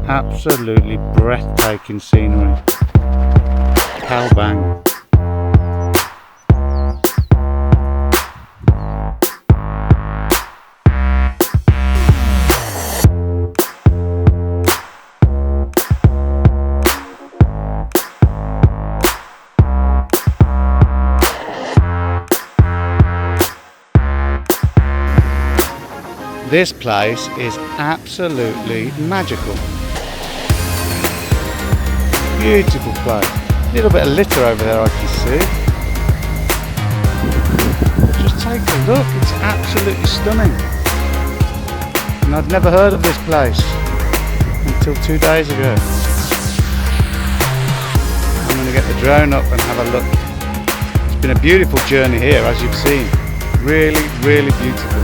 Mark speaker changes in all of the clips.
Speaker 1: Absolutely breathtaking scenery. Cao Bang. This place is absolutely magical. Beautiful place. A little bit of litter over there I can see. Just take a look, it's absolutely stunning. And I'd never heard of this place until 2 days ago. I'm going to get the drone up and have a look. It's been a beautiful journey here, as you've seen. Really, really beautiful.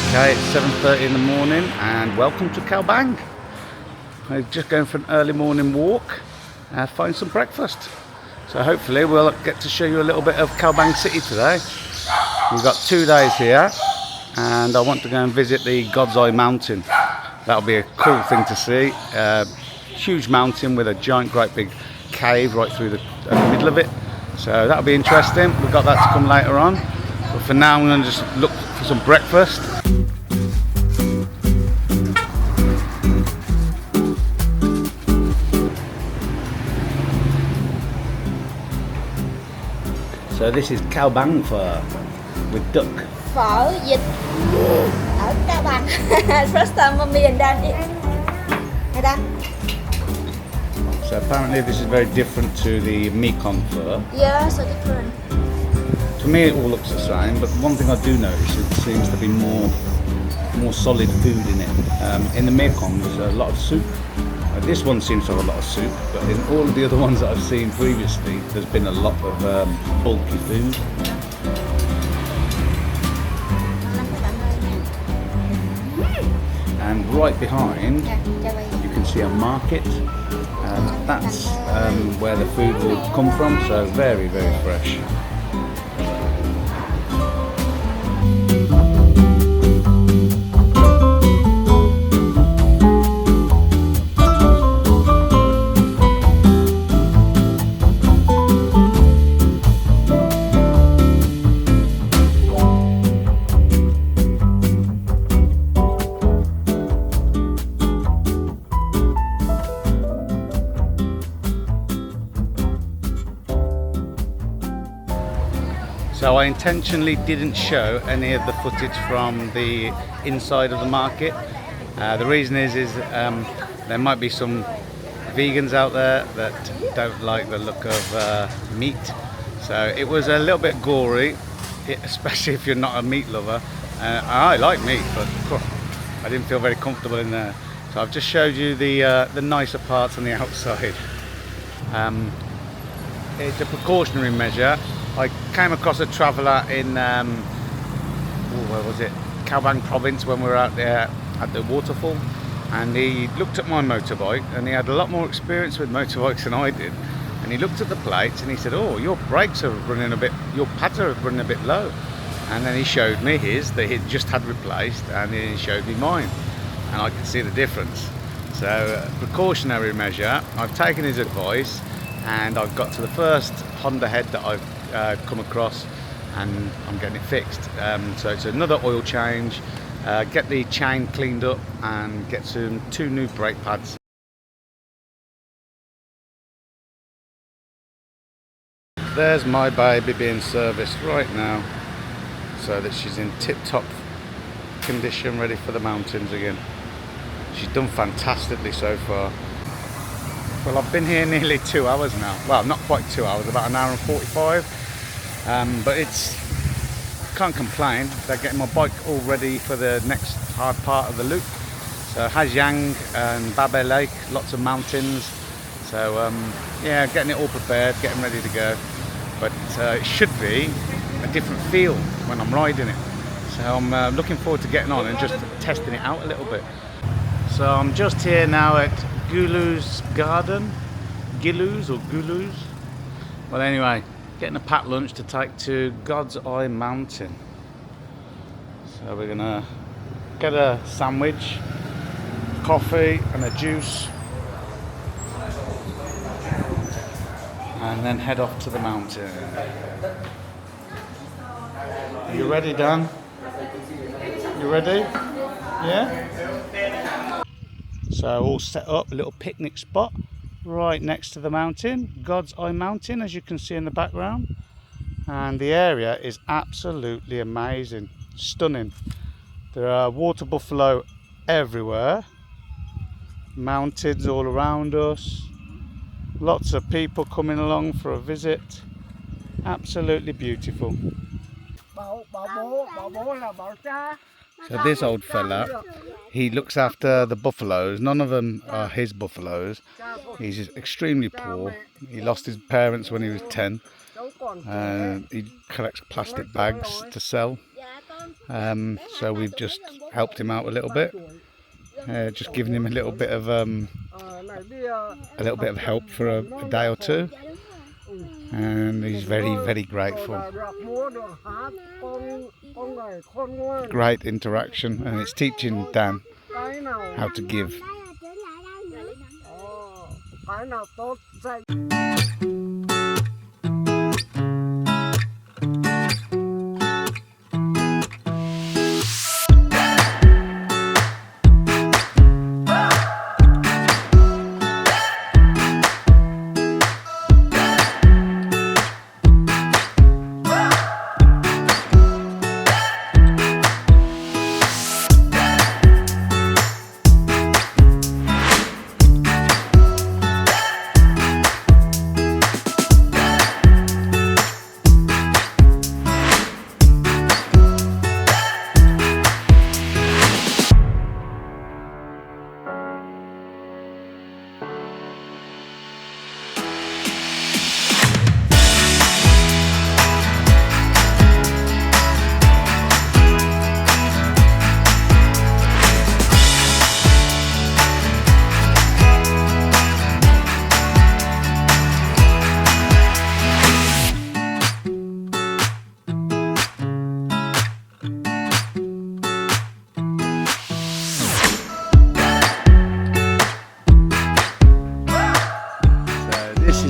Speaker 1: Okay, it's 7:30 in the morning and welcome to Cao Bang. I'm just going for an early morning walk and find some breakfast. So hopefully we'll get to show you a little bit of Cao Bang City today. We've got 2 days here and I want to go and visit the God's Eye Mountain. That'll be a cool thing to see. Huge mountain with a giant great big cave right through the middle of it. So that'll be interesting. We've got that to come later on. But for now I'm going to just look for some breakfast. So this is Cao Bang phở with duck.
Speaker 2: Phở vịt ở Cao Bằng. First time mommy and daddy. Hey, Dad.
Speaker 1: So apparently this is very different to the Mekong phở.
Speaker 2: Yeah, so different.
Speaker 1: To me it all looks the same, but one thing I do notice, it seems to be more solid food in it. In the Mekong there's a lot of soup. This one seems to have a lot of soup, but in all of the other ones that I've seen previously, there's been a lot of bulky food. And right behind, you can see a market. That's where the food will come from, so very, very fresh. So I intentionally didn't show any of the footage from the inside of the market. The reason is there might be some vegans out there that don't like the look of meat. So it was a little bit gory, especially if you're not a meat lover. I like meat, but I didn't feel very comfortable in there. So I've just showed you the nicer parts on the outside. It's a precautionary measure. I came across a traveller in, where was it? Cao Bang province when we were out there at the waterfall, and he looked at my motorbike, and he had a lot more experience with motorbikes than I did. And he looked at the plates and he said, "Oh, your brakes are running a bit, your pads are running a bit low." And then he showed me his that he'd just had replaced, and then he showed me mine, and I could see the difference. So precautionary measure, I've taken his advice, and I've got to the first Honda head that I've come across, and I'm getting it fixed. So it's another oil change, get the chain cleaned up, and get two new brake pads. There's my baby being serviced right now, so that she's in tip-top condition, ready for the mountains again. She's done fantastically so far. Well, I've been here nearly 2 hours now. Well, not quite 2 hours, about an hour and 45. But can't complain. They're getting my bike all ready for the next hard part of the loop. So Hajang and Babe Lake, lots of mountains. So yeah, getting it all prepared, getting ready to go. But it should be a different feel when I'm riding it. So I'm looking forward to getting on and just testing it out a little bit. So I'm just here now at Gulu's garden. Gulu's. Well, anyway, getting a packed lunch to take to God's Eye Mountain. So we're gonna get a sandwich, coffee and a juice, and then head off to the mountain. Are you ready, Dan? You ready? Yeah? So all set up, a little picnic spot right next to the mountain, God's Eye Mountain, as you can see in the background. And the area is absolutely amazing, stunning. There are water buffalo everywhere, mountains all around us, lots of people coming along for a visit. Absolutely beautiful. So this old fella, he looks after the buffaloes. None of them are his buffaloes. He's just extremely poor. He lost his parents when he was 10. He collects plastic bags to sell. So we've just helped him out a little bit. Just giving him a little bit of help for a day or two. And he's very, very grateful. Great interaction, and it's teaching Dan how to give.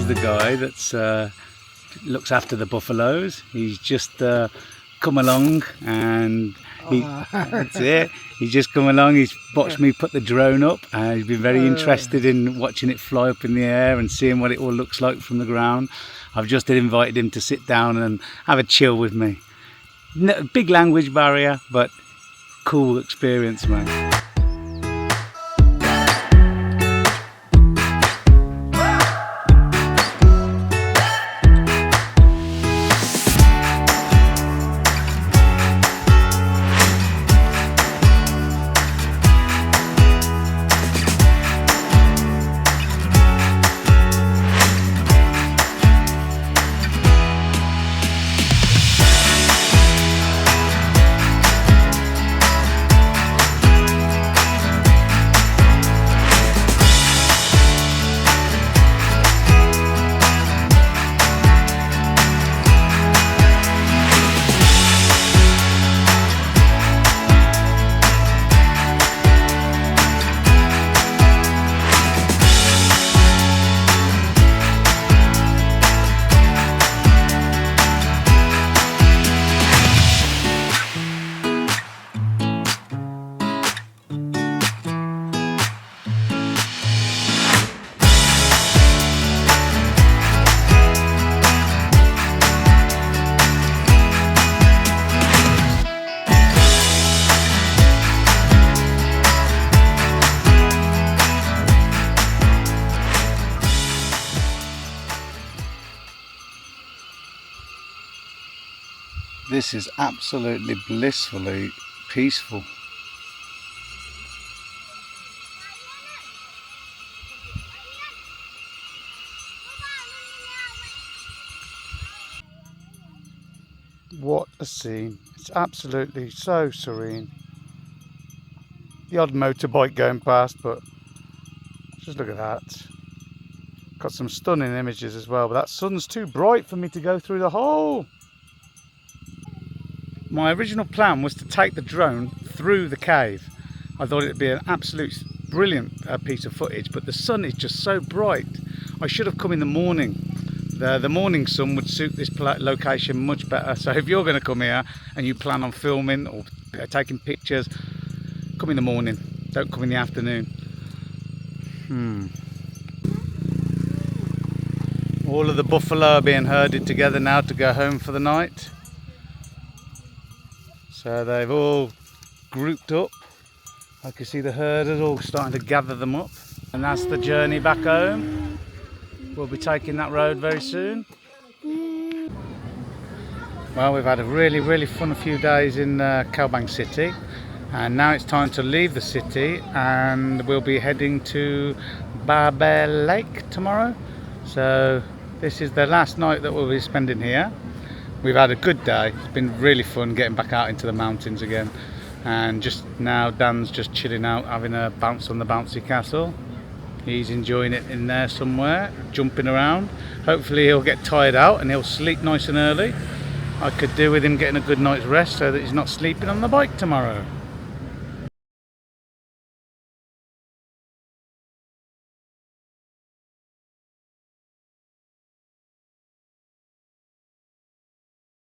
Speaker 1: The guy that's looks after the buffaloes. He's just come along, and that's it. He's just come along. He's watched me put the drone up, and he's been very interested in watching it fly up in the air and seeing what it all looks like from the ground. I've just invited him to sit down and have a chill with me. No, big language barrier, but cool experience, man. This is absolutely blissfully peaceful. What a scene. It's absolutely so serene. The odd motorbike going past, but just look at that. Got some stunning images as well, but that sun's too bright for me to go through the hole. My original plan was to take the drone through the cave. I thought it'd be an absolute brilliant piece of footage, but the sun is just so bright. I should have come in the morning. The morning sun would suit this location much better. So if you're going to come here and you plan on filming or taking pictures, come in the morning. Don't come in the afternoon. All of the buffalo are being herded together now to go home for the night. So they've all grouped up. I can see the herders all starting to gather them up. And that's the journey back home. We'll be taking that road very soon. Well, we've had a really fun few days in Cao Bang city. And now it's time to leave the city and we'll be heading to Ba Be Lake tomorrow. So this is the last night that we'll be spending here. We've had a good day. It's been really fun getting back out into the mountains again. And just now Dan's just chilling out, having a bounce on the bouncy castle. He's enjoying it in there somewhere, jumping around. Hopefully he'll get tired out and he'll sleep nice and early. I could do with him getting a good night's rest so that he's not sleeping on the bike tomorrow.